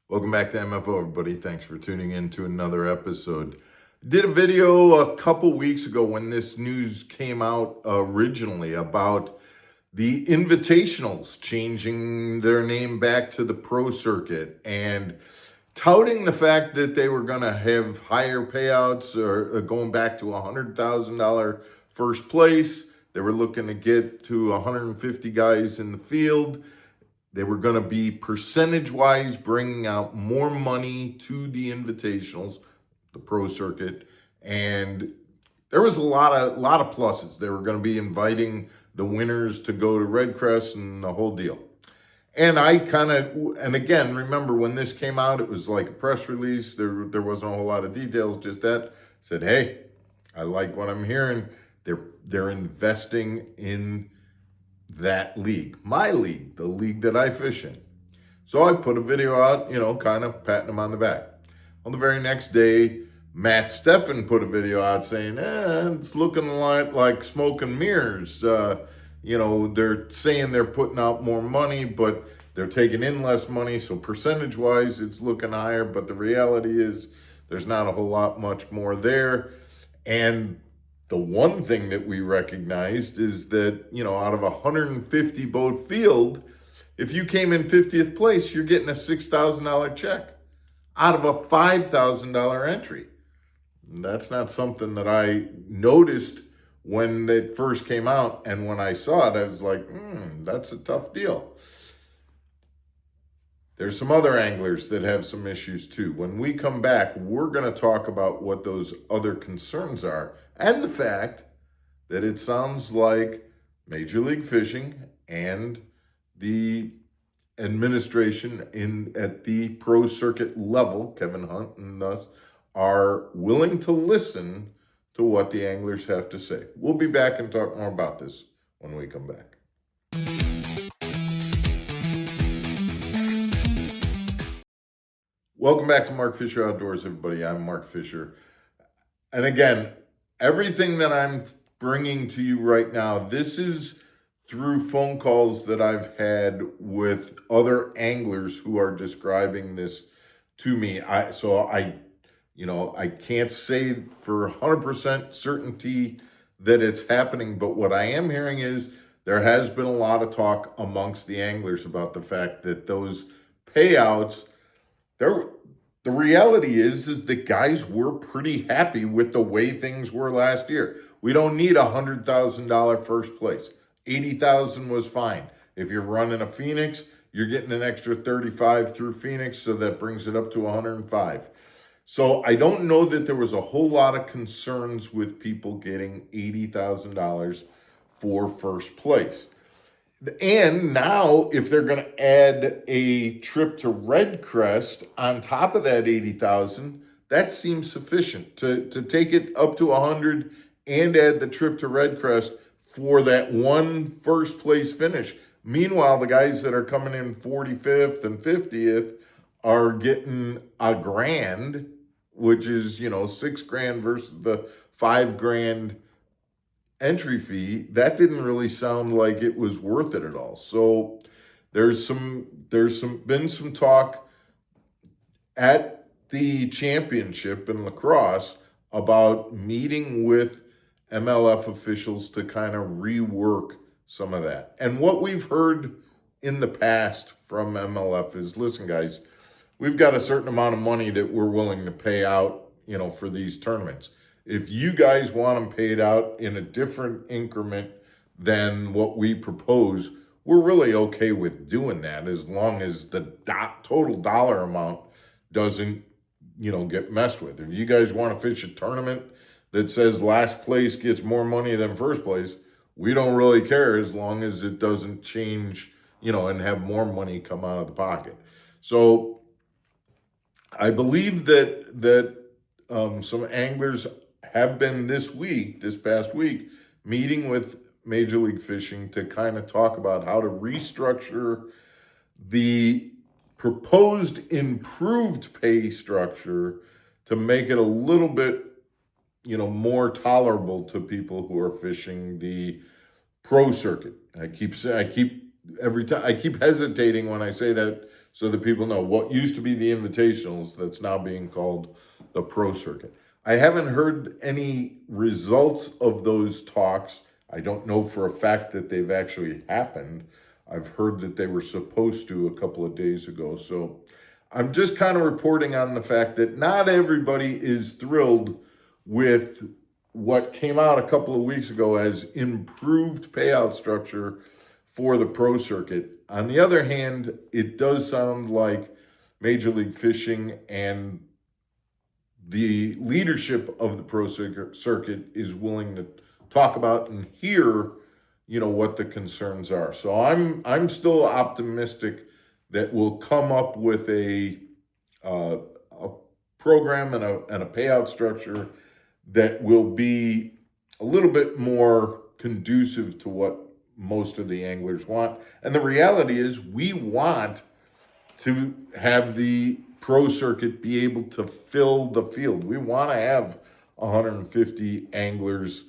Welcome back to MFO, everybody. Thanks for tuning in to another episode. Did a video a couple weeks ago when this news came out originally about the invitationals changing their name back to the Pro Circuit and touting the fact that they were going to have higher payouts or going back to $100,000 first place. They were looking to get to 150 guys in the field. They were going to be percentage-wise bringing out more money to the invitationals, the Pro Circuit, and there was a lot of pluses. They were going to be inviting the winners to go to Redcrest and the whole deal. And and again, remember when this came out, it was like a press release. There wasn't a whole lot of details, just that. Said, hey, I like what I'm hearing. They're investing in that league, my league, the league that I fish in. So I put a video out, kind of patting him on the back. On the very next day, Matt Steffen put a video out saying, it's looking like smoke and mirrors. They're saying they're putting out more money, but they're taking in less money. So percentage-wise, it's looking higher. But the reality is there's not a whole lot much more there. And the one thing that we recognized is that, out of a 150 boat field, if you came in 50th place, you're getting a $6,000 check out of a $5,000 entry. And that's not something that I noticed when it first came out. And when I saw it, I was like, that's a tough deal. There's some other anglers that have some issues too. When we come back, we're going to talk about what those other concerns are and the fact that it sounds like Major League Fishing and the administration at the Pro Circuit level, Kevin Hunt and us, are willing to listen to what the anglers have to say. We'll be back and talk more about this when we come back. Welcome back to Mark Fisher Outdoors, everybody. I'm Mark Fisher. And again, everything that I'm bringing to you right now, this is through phone calls that I've had with other anglers who are describing this to me. I can't say for 100% certainty that it's happening, but what I am hearing is there has been a lot of talk amongst the anglers about the fact that those payouts, the reality is that guys were pretty happy with the way things were last year. We don't need $100,000 first place. $80,000 was fine. If you're running a Phoenix, you're getting an extra 35 through Phoenix, so that brings it up to 105. So I don't know that there was a whole lot of concerns with people getting $80,000 for first place. And now, if they're going to add a trip to Redcrest on top of that 80,000, that seems sufficient to take it up to 100 and add the trip to Redcrest for that one first place finish. Meanwhile, the guys that are coming in 45th and 50th are getting $1,000, which is, $6,000 versus the $5,000 entry fee. That didn't really sound like it was worth it at all. So there's been some talk at the championship in lacrosse about meeting with MLF officials to kind of rework some of that. And what we've heard in the past from MLF is, listen, guys, we've got a certain amount of money that we're willing to pay out, for these tournaments. If you guys want them paid out in a different increment than what we propose, we're really okay with doing that as long as the total dollar amount doesn't, get messed with. If you guys want to fish a tournament that says last place gets more money than first place, we don't really care as long as it doesn't change, and have more money come out of the pocket. So I believe that some anglers have been this past week, meeting with Major League Fishing to kind of talk about how to restructure the proposed improved pay structure to make it a little bit, more tolerable to people who are fishing the Pro Circuit. I keep hesitating when I say that so that people know what used to be the invitationals that's now being called the Pro Circuit. I haven't heard any results of those talks. I don't know for a fact that they've actually happened. I've heard that they were supposed to a couple of days ago. So I'm just kind of reporting on the fact that not everybody is thrilled with what came out a couple of weeks ago as improved payout structure for the Pro Circuit. On the other hand, it does sound like Major League Fishing and the leadership of the Pro Circuit is willing to talk about and hear, what the concerns are. So I'm still optimistic that we'll come up with a program and a payout structure that will be a little bit more conducive to what most of the anglers want. And the reality is, we want to have the Pro Circuit be able to fill the field. We want to have 150 anglers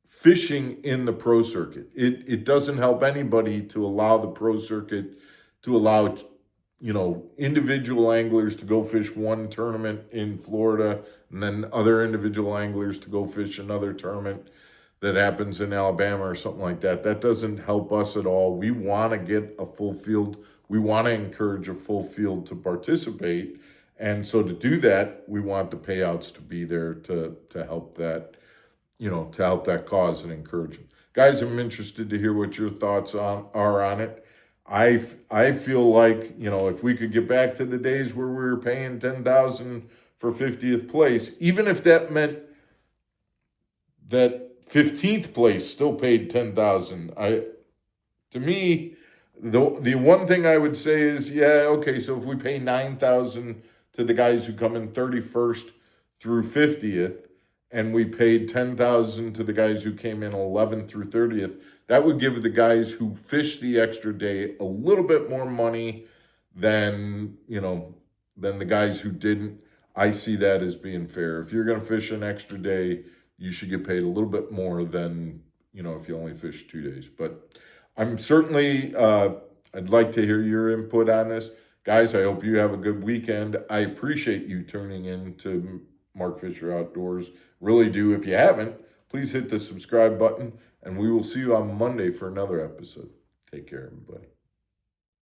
fishing in the Pro Circuit. It doesn't help anybody to allow the Pro Circuit to allow individual anglers to go fish one tournament in Florida and then other individual anglers to go fish another tournament that happens in Alabama or something like that. That doesn't help us at all. We want to get a full field. We want to encourage a full field to participate. And so to do that, we want the payouts to be there to help that, to help that cause and encourage it. Guys, I'm interested to hear what your thoughts are on it. I feel like, if we could get back to the days where we were paying $10,000 for 50th place, even if that meant that 15th place still paid $10,000. To me, the one thing I would say is, okay, so if we pay $9,000 to the guys who come in 31st through 50th, and we paid $10,000 to the guys who came in 11th through 30th, that would give the guys who fished the extra day a little bit more money than the guys who didn't. I see that as being fair. If you're going to fish an extra day, you should get paid a little bit more than, if you only fish 2 days. But I'm certainly, I'd like to hear your input on this. Guys, I hope you have a good weekend. I appreciate you tuning in to Mark Fisher Outdoors. Really do. If you haven't, please hit the subscribe button, and we will see you on Monday for another episode. Take care, everybody.